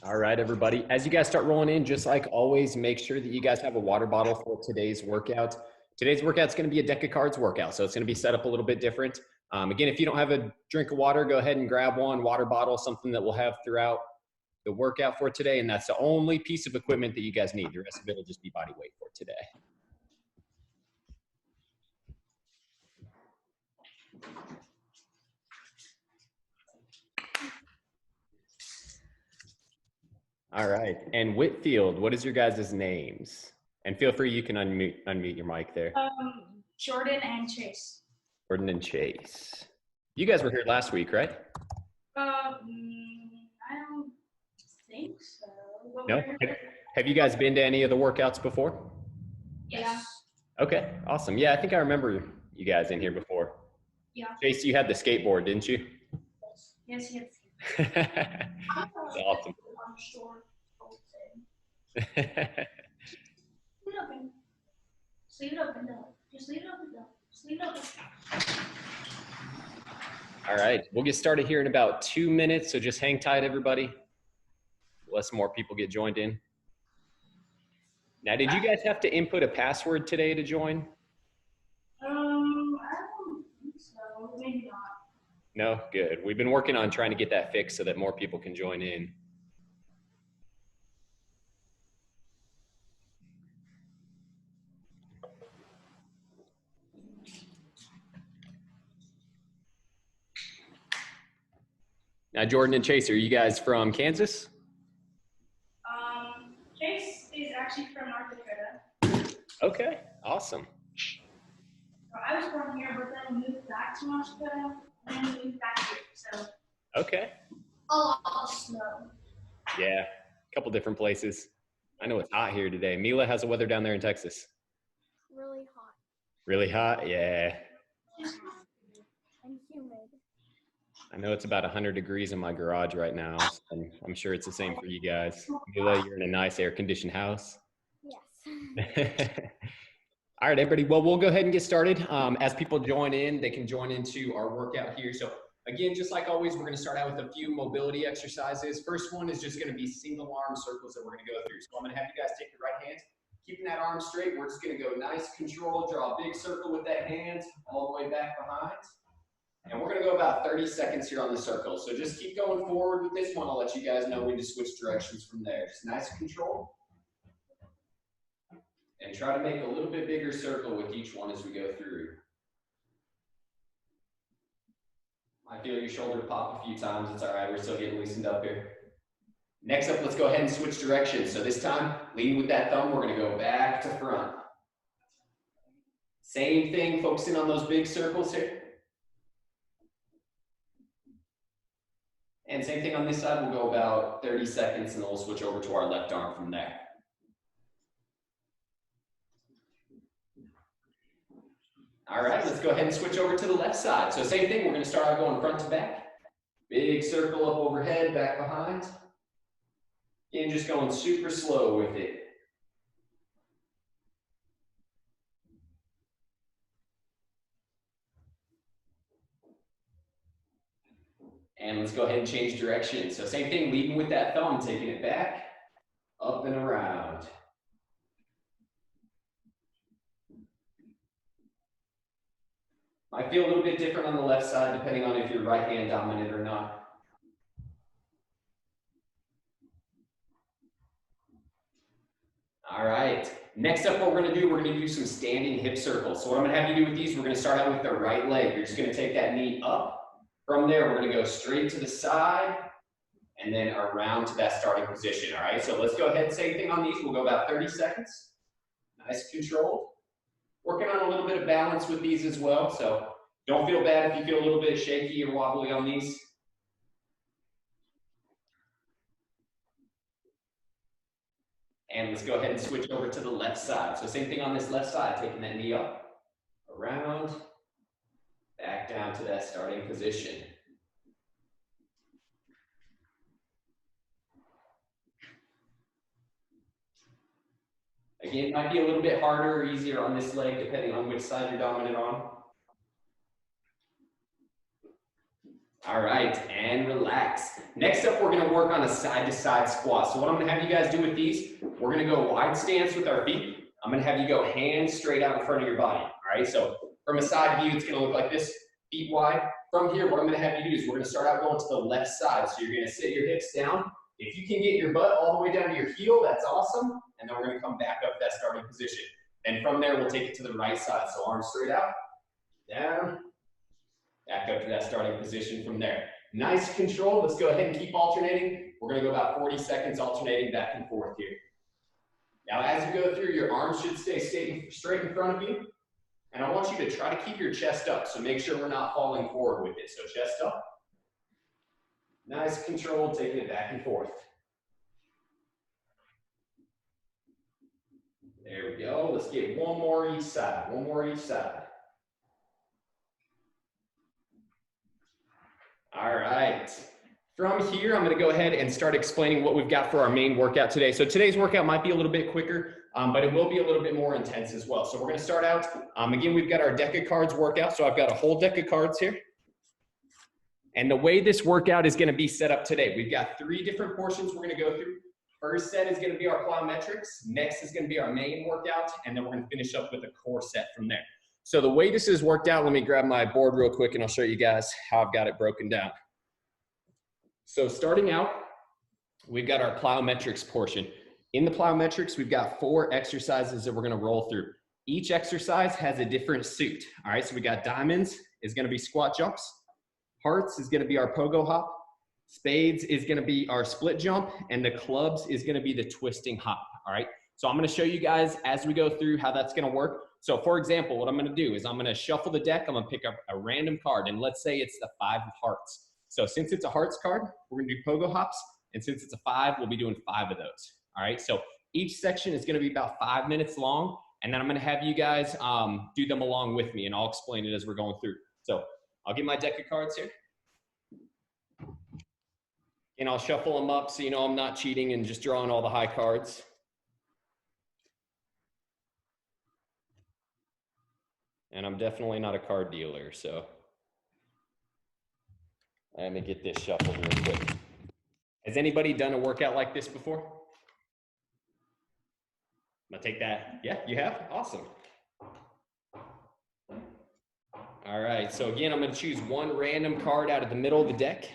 All right, everybody. As you guys start rolling in, just like always, make sure that you guys have a water bottle for today's workout. Today's workout is going to be a deck of cards workout, so it's going to be set up a little bit different. Again, if you don't have a drink of water, go ahead and grab one water bottle, something that we'll have throughout the workout for today, and that's the only piece of equipment that you guys need. The rest of it will just be body weight for today. All right, and Whitfield, what is your guys' names? And feel free, you can unmute your mic there. Jordan and Chase. Jordan and Chase. You guys were here last week, right? I don't think so. No? Have you guys been to any of the workouts before? Yes. Okay, awesome. Yeah, I think I remember you guys in here before. Yeah. Chase, you had the skateboard, didn't you? Yes, yes. That's awesome. Leave it open. Just leave it open though. Just leave it open though. Just leave it open. All right, we'll get started here in about 2 minutes, so just hang tight, everybody. Let some more people get joined in. Now, did you guys have to input a password today to join? I don't think so. Maybe not. No? Good. We've been working on trying to get that fixed so that more people can join in. Now, Jordan and Chase, are you guys from Kansas? Chase is actually from North Dakota. Okay, awesome. So I was born here, but then moved back to North Dakota, and then moved back here. So. Okay. A lot of snow. Yeah, a couple different places. I know it's hot here today. Mila, how's the weather down there in Texas? Really hot Really hot? Yeah. and humid. I know it's about 100 degrees in my garage right now, and I'm sure it's the same for you guys. Mila, you're in a nice air-conditioned house. Yes. All right, everybody. Well, we'll go ahead and get started. As people join in, they can join into our workout here. So again, just like always, we're going to start out with a few mobility exercises. First one is just going to be single arm circles that we're going to go through. So I'm going to have you guys take your right hand, keeping that arm straight. We're just going to go nice control, draw a big circle with that hand all the way back behind. And we're going to go about 30 seconds here on the circle. So just keep going forward with this one. I'll let you guys know when to switch directions from there. Just nice control. And try to make a little bit bigger circle with each one as we go through. I feel your shoulder pop a few times. It's all right. We're still getting loosened up here. Next up, let's go ahead and switch directions. So this time, lead with that thumb. We're going to go back to front. Same thing, focusing on those big circles here. And same thing on this side. We'll go about 30 seconds, and then we'll switch over to our left arm from there. All right, let's go ahead and switch over to the left side. So same thing, we're going to start out going front to back. Big circle up overhead, back behind. And just going super slow with it. And let's go ahead and change direction. So same thing, leading with that thumb, taking it back, up and around. Might feel a little bit different on the left side, depending on if you're right hand dominant or not. All right, next up what we're gonna do some standing hip circles. So what I'm gonna have you do with these, we're gonna start out with the right leg. You're just gonna take that knee up. From there, we're gonna go straight to the side and then around to that starting position, all right? So let's go ahead, same thing on these. We'll go about 30 seconds. Nice control. Working on a little bit of balance with these as well. So don't feel bad if you feel a little bit shaky or wobbly on these. And let's go ahead and switch over to the left side. So same thing on this left side, taking that knee up, around, back down to that starting position. Again, it might be a little bit harder or easier on this leg, depending on which side you're dominant on. All right, and relax. Next up, we're gonna work on a side-to-side squat. So what I'm gonna have you guys do with these, we're gonna go wide stance with our feet. I'm gonna have you go hands straight out in front of your body, all right? So from a side view, it's gonna look like this, feet wide. From here, what I'm gonna have you do is we're gonna start out going to the left side. So you're gonna sit your hips down. If you can get your butt all the way down to your heel, that's awesome. And then we're gonna come back up to that starting position. And from there, we'll take it to the right side. So arms straight out, down, back up to that starting position from there. Nice control. Let's go ahead and keep alternating. We're gonna go about 40 seconds alternating back and forth here. Now, as you go through, your arms should stay straight in front of you. And I want you to try to keep your chest up. So make sure we're not falling forward with it. So chest up. Nice control, taking it back and forth. There we go. Let's get one more each side. One more each side. All right. From here, I'm going to go ahead and start explaining what we've got for our main workout today. So today's workout might be a little bit quicker, but it will be a little bit more intense as well. So we're going to start out, again, we've got our deck of cards workout. So I've got a whole deck of cards here. And the way this workout is going to be set up today, we've got 3 different portions we're going to go through. First set is going to be our plyometrics. Next is going to be our main workout. And then we're going to finish up with a core set from there. So the way this is worked out, let me grab my board real quick and I'll show you guys how I've got it broken down. So starting out, we've got our plyometrics portion. In the plyometrics, we've got 4 exercises that we're going to roll through. Each exercise has a different suit. All right, so we got diamonds is going to be squat jumps. Hearts is going to be our pogo hop. Spades is going to be our split jump. And the clubs is going to be the twisting hop. All right, so I'm going to show you guys as we go through how that's going to work. So for example, what I'm going to do is I'm going to shuffle the deck. I'm going to pick up a random card. And let's say it's the 5 of hearts. So since it's a hearts card, we're going to do pogo hops. And since it's a 5, we'll be doing 5 of those. All right, so each section is going to be about 5 minutes long. And then I'm going to have you guys do them along with me. And I'll explain it as we're going through. So I'll get my deck of cards here. And I'll shuffle them up so you know I'm not cheating and just drawing all the high cards. And I'm definitely not a card dealer, so let me get this shuffled real quick. Has anybody done a workout like this before? I'm gonna take that. Yeah, you have? Awesome. All right, so again, I'm gonna choose one random card out of the middle of the deck.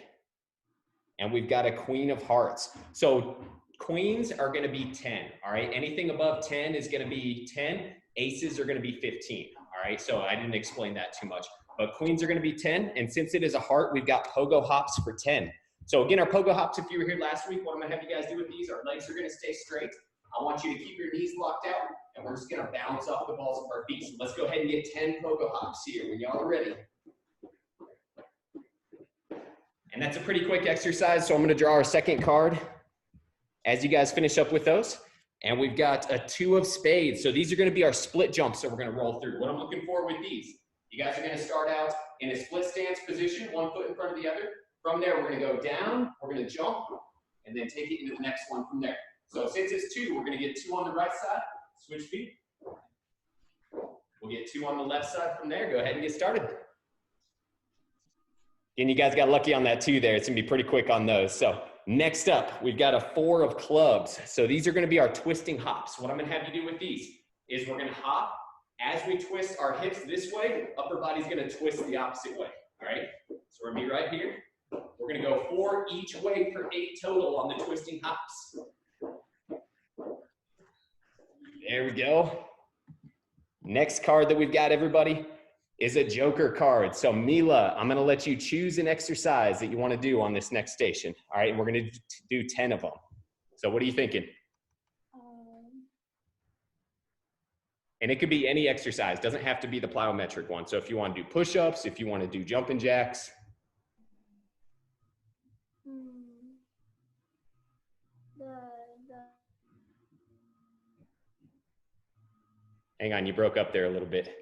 And we've got a queen of hearts. So queens are gonna be 10, all right? Anything above 10 is gonna be 10. Aces are gonna be 15, all right? So I didn't explain that too much. But queens are gonna be 10. And since it is a heart, we've got pogo hops for 10. So again, our pogo hops, if you were here last week, what I'm gonna have you guys do with these, our legs are gonna stay straight. I want you to keep your knees locked out, and we're just gonna bounce off the balls of our feet. So let's go ahead and get 10 pogo hops here when y'all are ready. And that's a pretty quick exercise, so I'm gonna draw our second card as you guys finish up with those. And we've got a 2 of spades. So these are gonna be our split jumps that we're gonna roll through. What I'm looking for with these, you guys are gonna start out in a split stance position, one foot in front of the other. From there, we're gonna go down, we're gonna jump, and then take it into the next one from there. So since it's 2, we're gonna get 2 on the right side, switch feet. We'll get 2 on the left side from there. Go ahead and get started. And you guys got lucky on that 2 there. It's gonna be pretty quick on those. So next up, we've got a 4 of clubs. So these are gonna be our twisting hops. What I'm gonna have you do with these is we're gonna hop. As we twist our hips this way, upper body's gonna twist the opposite way, all right? So we're gonna be right here. We're gonna go 4 each way for 8 total on the twisting hops. There we go. Next card that we've got, everybody, is a joker card. So Mila, I'm gonna let you choose an exercise that you wanna do on this next station. All right, and we're gonna do 10 of them. So what are you thinking? And it could be any exercise, doesn't have to be the plyometric one. So if you wanna do push-ups, if you wanna do jumping jacks. Hang on, you broke up there a little bit.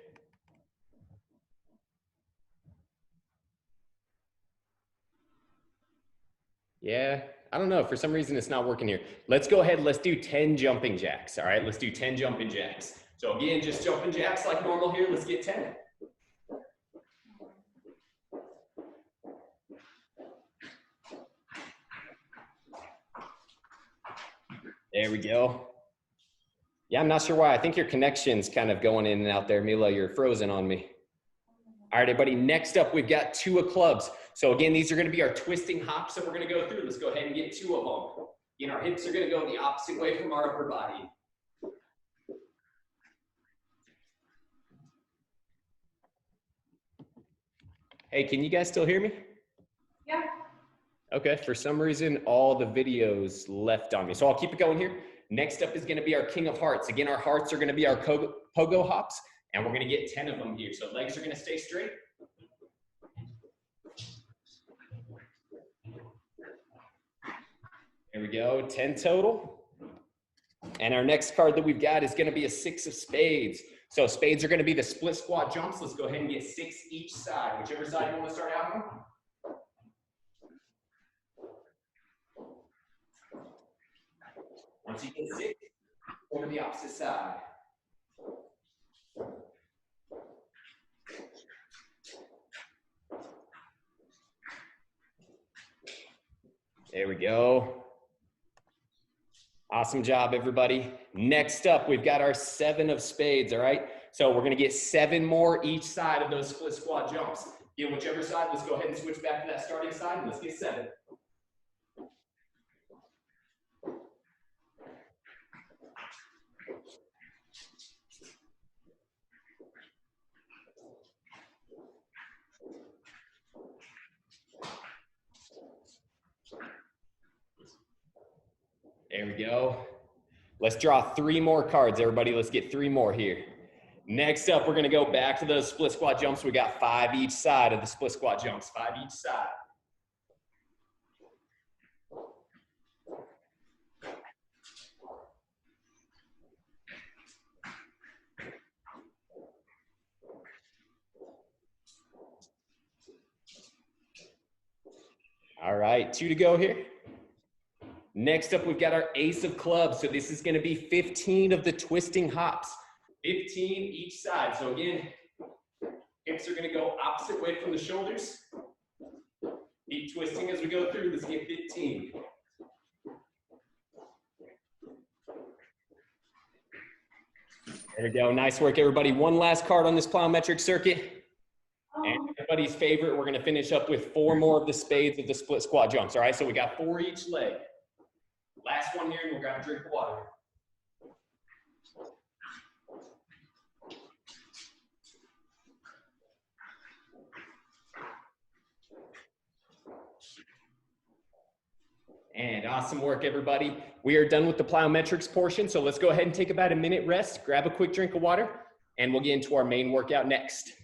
Yeah, I don't know. For some reason, it's not working here. Let's go ahead. Let's do 10 jumping jacks. All right, let's do 10 jumping jacks. So again, just jumping jacks like normal here. Let's get 10. There we go. Yeah, I'm not sure why. I think your connection's kind of going in and out there. Mila, you're frozen on me. All right, everybody, next up, we've got 2 of clubs. So again, these are gonna be our twisting hops that we're gonna go through. Let's go ahead and get 2 of them. Again, our hips are gonna go the opposite way from our upper body. Hey, can you guys still hear me? Yeah. Okay, for some reason, all the videos left on me. So I'll keep it going here. Next up is gonna be our King of Hearts. Again, our hearts are gonna be our pogo hops, and we're gonna get 10 of them here. So legs are gonna stay straight. There we go, 10 total. And our next card that we've got is gonna be a 6 of spades. So spades are gonna be the split squat jumps. Let's go ahead and get 6 each side, whichever side you wanna start out on. Once you get 6, over the opposite side. There we go. Awesome job, everybody. Next up, we've got our 7 of spades, all right? So we're gonna get 7 more each side of those split squat jumps. Get whichever side, let's go ahead and switch back to that starting side, and let's get 7. There we go. Let's draw 3 more cards, everybody. Let's get 3 more here. Next up, we're gonna go back to those split squat jumps. We got 5 each side of the split squat jumps, 5 each side. All right, 2 to go here. Next up, we've got our ace of clubs. So this is gonna be 15 of the twisting hops, 15 each side. So again, hips are gonna go opposite way from the shoulders. Keep twisting as we go through. Let's get 15. There we go, nice work, everybody. One last card on this plyometric circuit. And everybody's favorite, we're gonna finish up with 4 more of the spades of the split squat jumps, all right? So we got 4 each leg. Last one here, and we'll grab a drink of water. And awesome work, everybody. We are done with the plyometrics portion, so let's go ahead and take about a minute rest, grab a quick drink of water, and we'll get into our main workout next.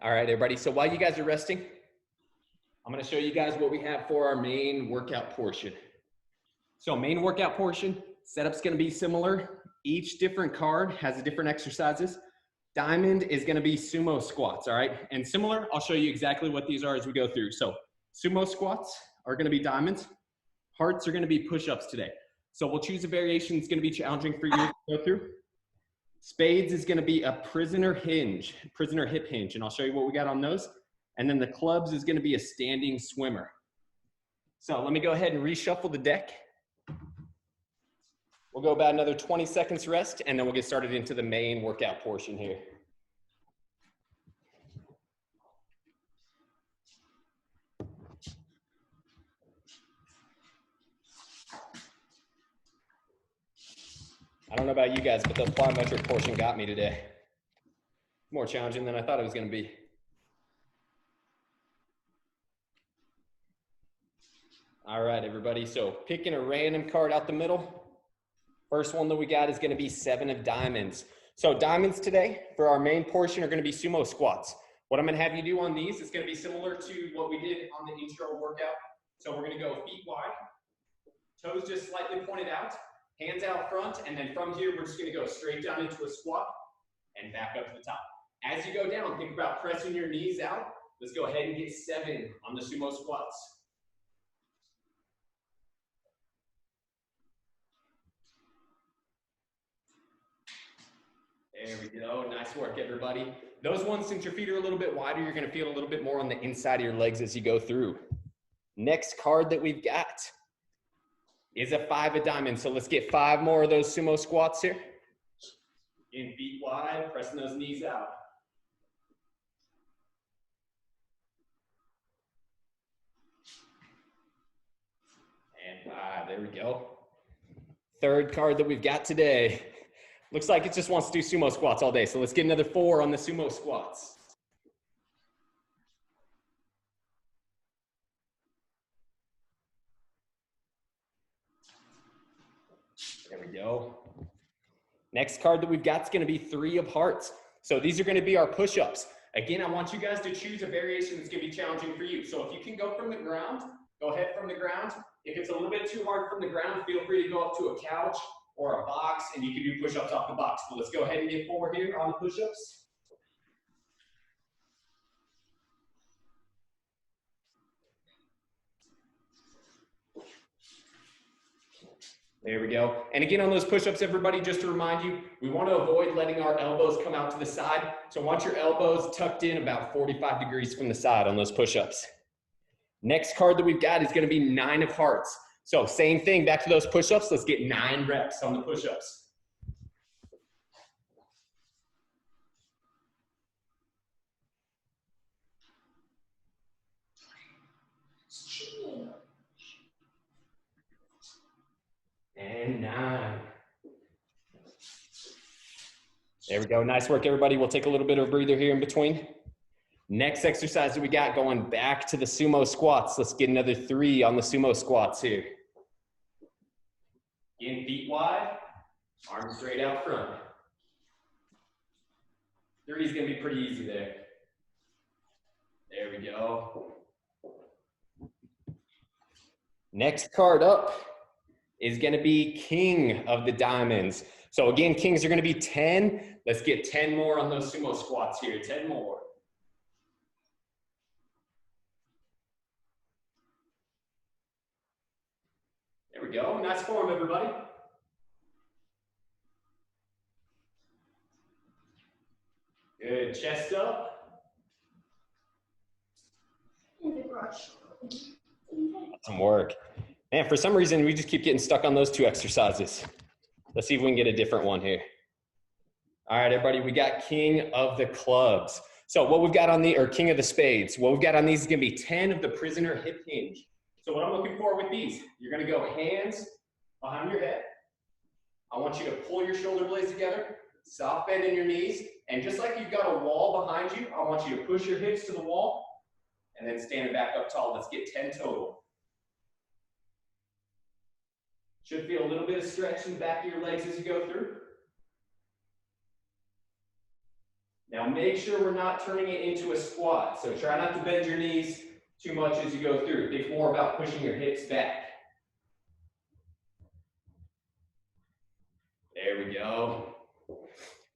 All right, everybody. So while you guys are resting, I'm going to show you guys what we have for our main workout portion. So main workout portion, setup's going to be similar. Each different card has different exercises. Diamond is going to be sumo squats, all right? And similar, I'll show you exactly what these are as we go through. So sumo squats are going to be diamonds. Hearts are going to be push-ups today. So we'll choose a variation that's going to be challenging for you to go through. Spades is going to be a prisoner hip hinge, and I'll show you what we got on those. And then the clubs is going to be a standing swimmer. So let me go ahead and reshuffle the deck. We'll go about another 20 seconds rest, and then we'll get started into the main workout portion here. I don't know about you guys, but the plyometric portion got me today. More challenging than I thought it was going to be. All right, everybody. So picking a random card out the middle. First one that we got is going to be 7 of diamonds. So diamonds today for our main portion are going to be sumo squats. What I'm going to have you do on these is going to be similar to what we did on the intro workout. So we're going to go feet wide, toes just slightly pointed out, hands out front, and then from here, we're just going to go straight down into a squat and back up to the top. As you go down, think about pressing your knees out. Let's go ahead and get 7 on the sumo squats. There we go. Nice work, everybody. Those ones, since your feet are a little bit wider, you're going to feel a little bit more on the inside of your legs as you go through. Next card that we've got is a 5 of diamonds. So let's get 5 more of those sumo squats here. In feet wide, pressing those knees out. And 5, there we go. Third card that we've got today. Looks like it just wants to do sumo squats all day. So let's get another 4 on the sumo squats. There we go. Next card that we've got is going to be 3 of hearts. So these are going to be our push-ups. Again, I want you guys to choose a variation that's going to be challenging for you. So if you can go from the ground, go ahead from the ground. If it's a little bit too hard from the ground, feel free to go up to a couch or a box, and you can do push-ups off the box. But let's go ahead and get 4 here on the push-ups. There we go. And again, on those push-ups, everybody, just to remind you, we want to avoid letting our elbows come out to the side. So want your elbows tucked in about 45 degrees from the side on those push-ups. Next card that we've got is going to be 9 of hearts. So same thing, back to those push-ups. Let's get 9 reps on the push-ups. And 9. There we go. Nice work, everybody. We'll take a little bit of a breather here in between. Next exercise that we got, going back to the sumo squats. Let's get another 3 on the sumo squats here. In feet wide, arms straight out front. 3 is going to be pretty easy there. There we go. Next card up is going to be King of the Diamonds. So again, kings are going to be 10. Let's get 10 more on those sumo squats here. 10 more. There we go. Nice form, everybody. Good. Chest up. Some work. Man, for some reason, we just keep getting stuck on those 2 exercises. Let's see if we can get a different one here. All right, everybody, we got King of the Clubs. So what we've got on the, or King of the Spades, what we've got on these is going to be 10 of the prisoner hip hinge. So what I'm looking for with these, you're going to go hands behind your head. I want you to pull your shoulder blades together, soft bend in your knees, and just like you've got a wall behind you, I want you to push your hips to the wall and then stand back up tall. Let's get 10 total. Should feel a little bit of stretch in the back of your legs as you go through. Now make sure we're not turning it into a squat. So try not to bend your knees too much as you go through. Think more about pushing your hips back. There we go.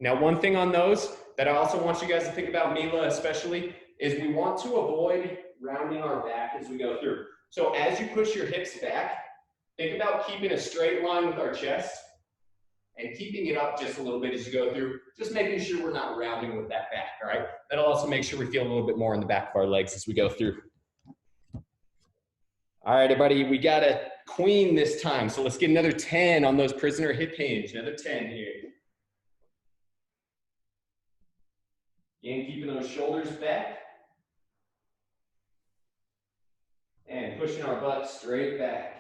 Now one thing on those that I also want you guys to think about, Mila especially, is we want to avoid rounding our back as we go through. So as you push your hips back, think about keeping a straight line with our chest and keeping it up just a little bit as you go through, just making sure we're not rounding with that back, all right? That'll also make sure we feel a little bit more in the back of our legs as we go through. All right, everybody, we got a queen this time, so let's get another 10 on those prisoner hip hinge, another 10 here. Again, keeping those shoulders back and pushing our butt straight back.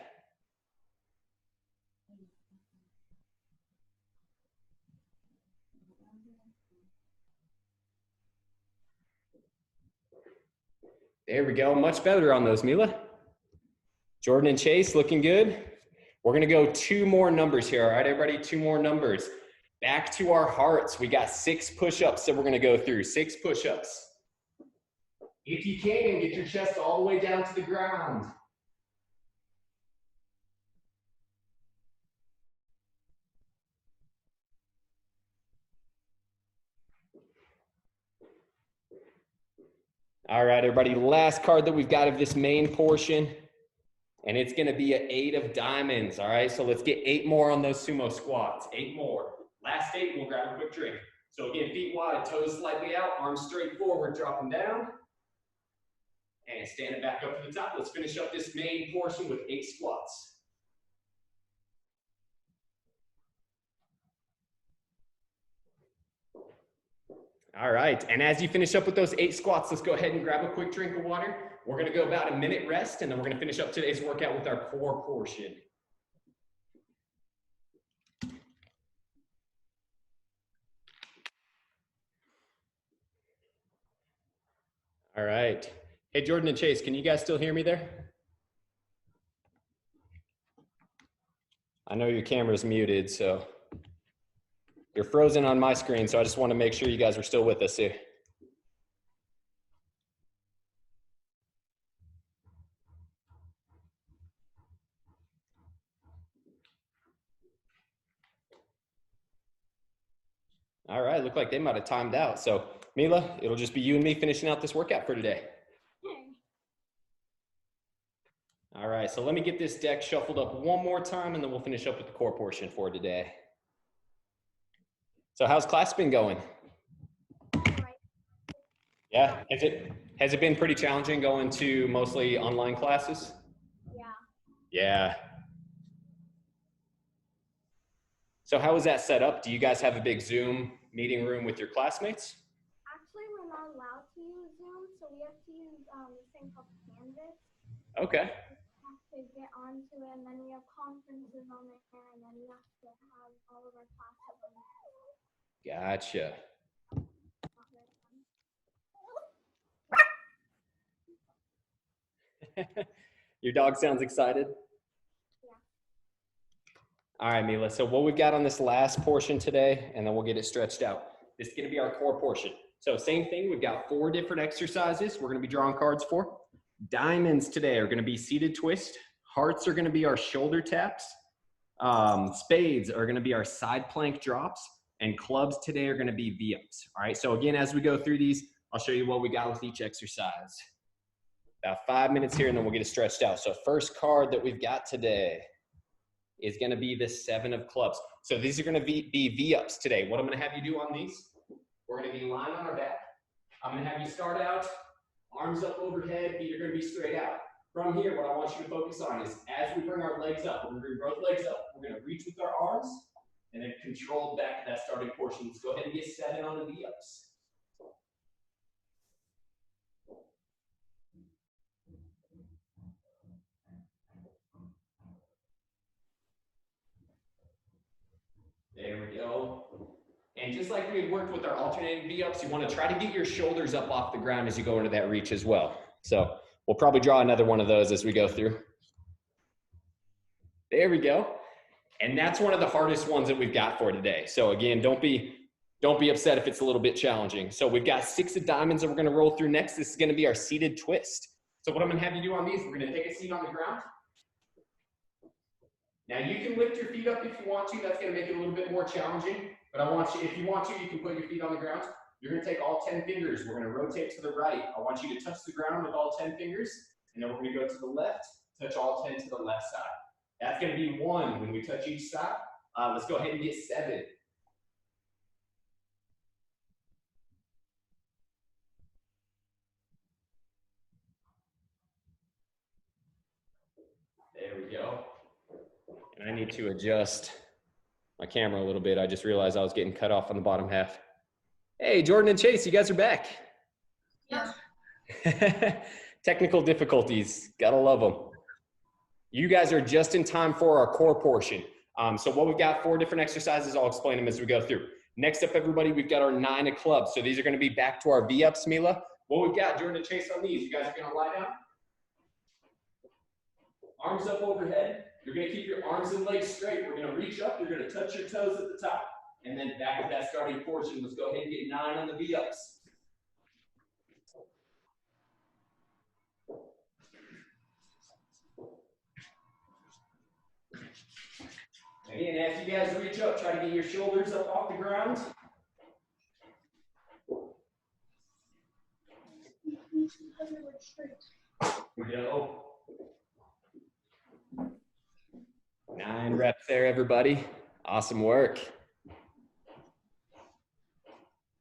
There we go. Much better on those, Mila. Jordan and Chase looking good. We're going to go 2 more numbers here. All right, everybody, 2 more numbers. Back to our hearts. We got 6 push-ups that we're going to go through. 6 push-ups. If you can, get your chest all the way down to the ground. All right, everybody, last card that we've got of this main portion, and it's going to be an 8 of diamonds. All right, so let's get 8 more on those sumo squats. 8 more. Last 8, we'll grab a quick drink. So again, feet wide, toes slightly out, arms straight forward, dropping down. And stand it back up to the top. Let's finish up this main portion with 8 squats. All right, and as you finish up with those 8 squats, let's go ahead and grab a quick drink of water. We're gonna go about a minute rest, and then we're gonna finish up today's workout with our core portion. All right. Hey, Jordan and Chase, can you guys still hear me there? I know your camera's muted, so you're frozen on my screen, so I just want to make sure you guys are still with us here. All right, look like they might have timed out. So Mila, it'll just be you and me finishing out this workout for today. All right, so let me get this deck shuffled up one more time and then we'll finish up with the core portion for today. So how's class been going? Yeah, has it been pretty challenging going to mostly online classes? Yeah. So how is that set up? Do you guys have a big Zoom meeting room with your classmates? Actually, we're not allowed to use Zoom, so we have to use this thing called Canvas. Okay. We have to get onto it, and then we have conferences on there, and then we have to have all of our classes on there. Gotcha. Your dog sounds excited. All right, Mila, so what we've got on this last portion today, and then we'll get it stretched out. This is gonna be our core portion. So same thing, we've got 4 different exercises we're gonna be drawing cards for. Diamonds today are gonna be seated twist. Hearts are gonna be our shoulder taps. Spades are gonna be our side plank drops. And clubs today are gonna be V-ups. All right, so again, as we go through these, I'll show you what we got with each exercise. About 5 minutes here and then we'll get it stretched out. So first card that we've got today is gonna be the 7 of clubs. So these are gonna be V-ups today. What I'm gonna have you do on these, we're gonna be lying on our back. I'm gonna have you start out, arms up overhead, feet are gonna be straight out. From here, what I want you to focus on is as we bring our legs up, we're gonna bring both legs up, we're gonna reach with our arms, and then control back to that starting portion. Let's go ahead and get 7 on the V-ups. There we go. And just like we had worked with our alternating V-ups, you want to try to get your shoulders up off the ground as you go into that reach as well. So we'll probably draw another one of those as we go through. There we go. And that's one of the hardest ones that we've got for today. So again, don't be upset if it's a little bit challenging. So we've got 6 of diamonds that we're going to roll through next. This is going to be our seated twist. So what I'm going to have you do on these, we're going to take a seat on the ground. Now you can lift your feet up if you want to. That's going to make it a little bit more challenging. But I want you, if you want to, you can put your feet on the ground. You're going to take all 10 fingers. We're going to rotate to the right. I want you to touch the ground with all 10 fingers. And then we're going to go to the left, touch all 10 to the left side. That's going to be 1 when we touch each side. Let's go ahead and get 7. There we go. And I need to adjust my camera a little bit. I just realized I was getting cut off on the bottom half. Hey, Jordan and Chase, you guys are back. Yeah. Technical difficulties, gotta love them. You guys are just in time for our core portion. So what we've got, 4 different exercises. I'll explain them as we go through. Next up, everybody, we've got our 9 of clubs. So these are gonna be back to our V-ups, Mila. What we've got, Jordan and Chase, on these, you guys are gonna lie down. Arms up overhead. You're gonna keep your arms and legs straight. We're gonna reach up, you're gonna touch your toes at the top. And then back with that starting portion, let's go ahead and get 9 on the V-ups. Again, as you guys reach up, try to get your shoulders up off the ground. Here we go. 9 reps there, everybody. Awesome work.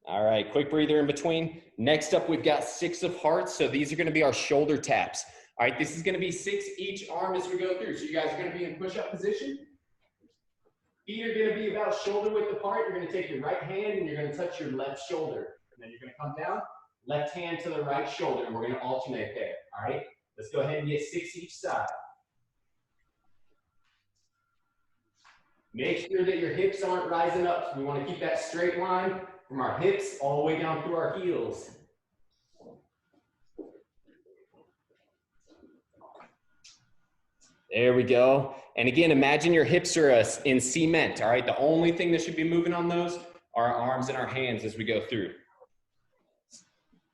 All right, quick breather in between. Next up, we've got 6 of hearts. So these are gonna be our shoulder taps. All right, this is gonna be 6 each arm as we go through. So you guys are gonna be in push-up position. Feet are gonna be about shoulder width apart. You're gonna take your right hand and you're gonna touch your left shoulder. And then you're gonna come down, left hand to the right shoulder, and we're gonna alternate there, all right? Let's go ahead and get 6 each side. Make sure that your hips aren't rising up. We wanna keep that straight line from our hips all the way down through our heels. There we go. And again, imagine your hips are in cement, all right? The only thing that should be moving on those are our arms and our hands as we go through.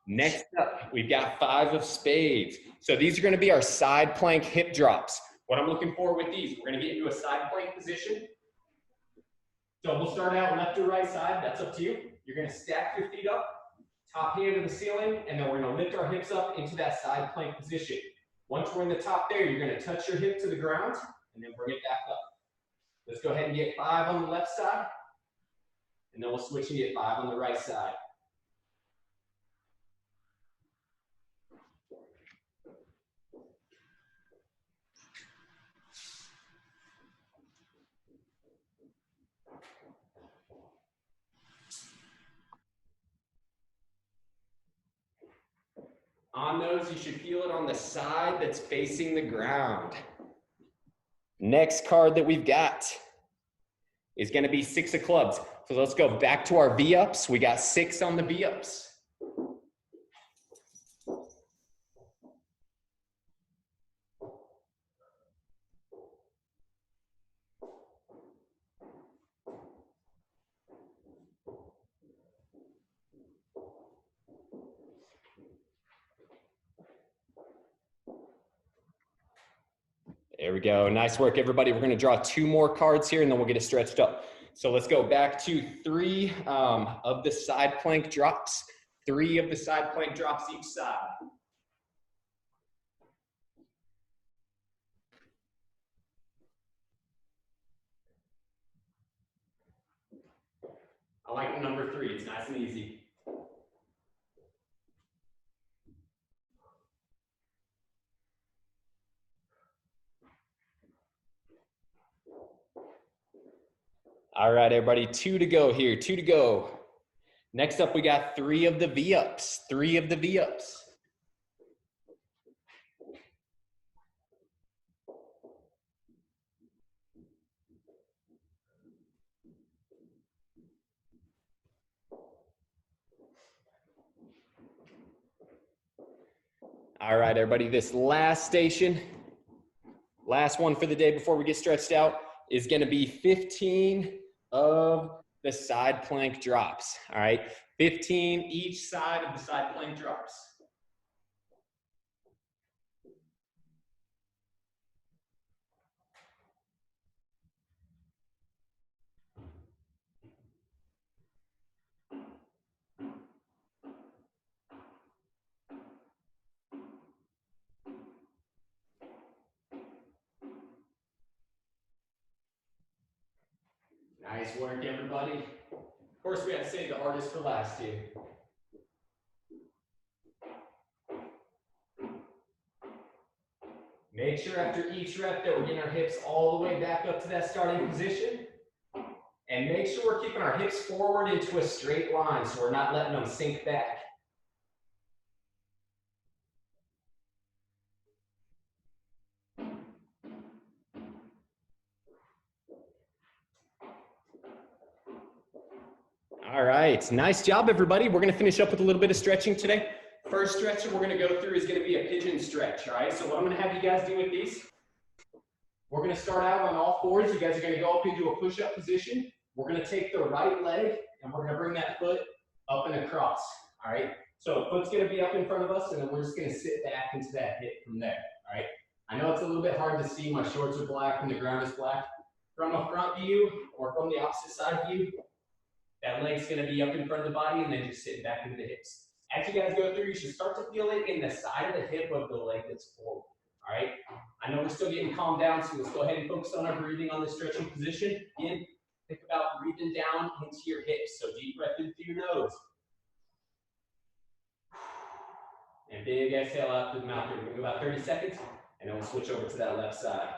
Next up, we've got 5 of spades. So these are gonna be our side plank hip drops. What I'm looking for with these, we're gonna get into a side plank position. So we'll start out left or right side, that's up to you. You're gonna stack your feet up, top hand to the ceiling, and then we're gonna lift our hips up into that side plank position. Once we're in the top there, you're gonna touch your hip to the ground, and then bring it back up. Let's go ahead and get 5 on the left side, and then we'll switch and get 5 on the right side. On those, you should feel it on the side that's facing the ground. Next card that we've got is gonna be 6 of clubs. So let's go back to our V-ups. We got 6 on the V-ups. There we go. Nice work, everybody. We're going to draw 2 more cards here, and then we'll get it stretched up. So let's go back to 3 of the side plank drops. 3 of the side plank drops each side. I like number 3. It's nice and easy. All right, everybody, 2 to go here, 2 to go. Next up, we got 3 of the V-ups, 3 of the V-ups. All right, everybody, this last station, last one for the day before we get stretched out, is gonna be 15 of the side plank drops, all right? 15 each side of the side plank drops. Nice work, everybody. Of course, we have to save the hardest for last here. Make sure after each rep that we're getting our hips all the way back up to that starting position. And make sure we're keeping our hips forward into a straight line so we're not letting them sink back. All right, nice job, everybody. We're gonna finish up with a little bit of stretching today. First stretch that we're gonna go through is gonna be a pigeon stretch, all right? So what I'm gonna have you guys do with these, we're gonna start out on all fours. You guys are gonna go up into a push-up position. We're gonna take the right leg and we're gonna bring that foot up and across, all right? So the foot's gonna be up in front of us and then we're just gonna sit back into that hip from there, all right? I know it's a little bit hard to see. My shorts are black and the ground is black. From a front view or from the opposite side view, that leg's gonna be up in front of the body and then just sit back into the hips. As you guys go through, you should start to feel it in the side of the hip of the leg that's forward, all right? I know we're still getting calmed down, so let's go ahead and focus on our breathing on the stretching position. Again, think about breathing down into your hips. So deep breath in through your nose. big exhale out through the mouth. We're gonna go about 30 seconds, and then we'll switch over to that left side.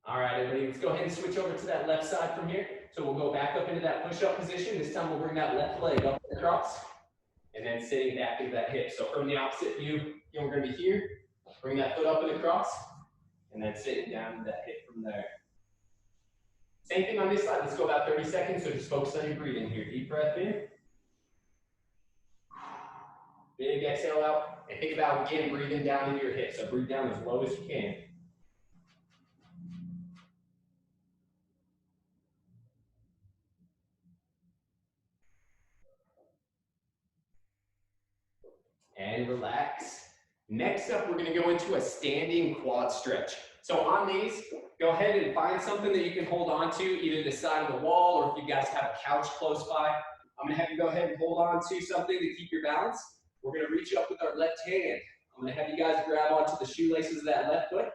All right, everybody, let's go ahead and switch over to that left side from here. So we'll go back up into that push-up position. This time we'll bring that left leg up and across, and then sitting back into that hip. So from the opposite view, we're gonna be here, bring that foot up and across, and then sitting down to that hip from there. Same thing on this side. Let's go about 30 seconds, so just focus on your breathing here. Deep breath in. Big exhale out, and think about, again, breathing down into your hips. So breathe down as low as you can. And relax. Next up, we're gonna go into a standing quad stretch. So on these, go ahead and find something that you can hold on to, either the side of the wall, or if you guys have a couch close by. I'm gonna have you go ahead and hold on to something to keep your balance. We're gonna reach up with our left hand. I'm gonna have you guys grab onto the shoelaces of that left foot,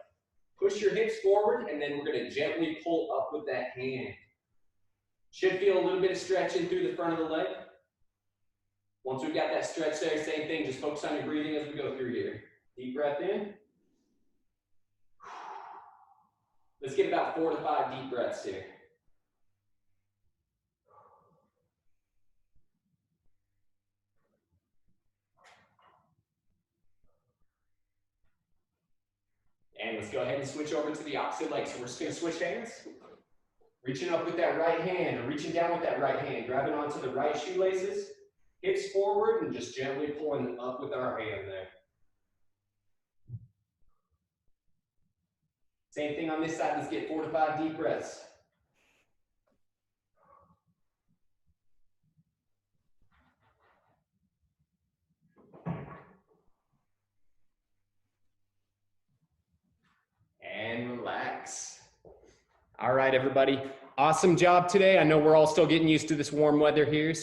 push your hips forward, and then we're gonna gently pull up with that hand. Should feel a little bit of stretching through the front of the leg. Once we've got that stretch there, same thing, just focus on your breathing as we go through here. Deep breath in. Let's get about 4 to 5 deep breaths here. And let's go ahead and switch over to the opposite leg. So we're just gonna switch hands. Reaching up with that right hand, or reaching down with that right hand, grabbing onto the right shoelaces. Hips forward and just gently pulling up with our hand there. Same thing on this side. Let's get 4 to 5 deep breaths. And relax. All right, everybody. Awesome job today. I know we're all still getting used to this warm weather here,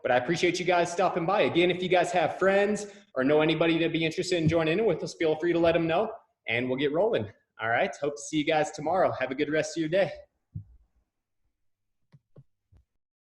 but I appreciate you guys stopping by. Again, if you guys have friends or know anybody that'd be interested in joining in with us, feel free to let them know, and we'll get rolling. All right, hope to see you guys tomorrow. Have a good rest of your day.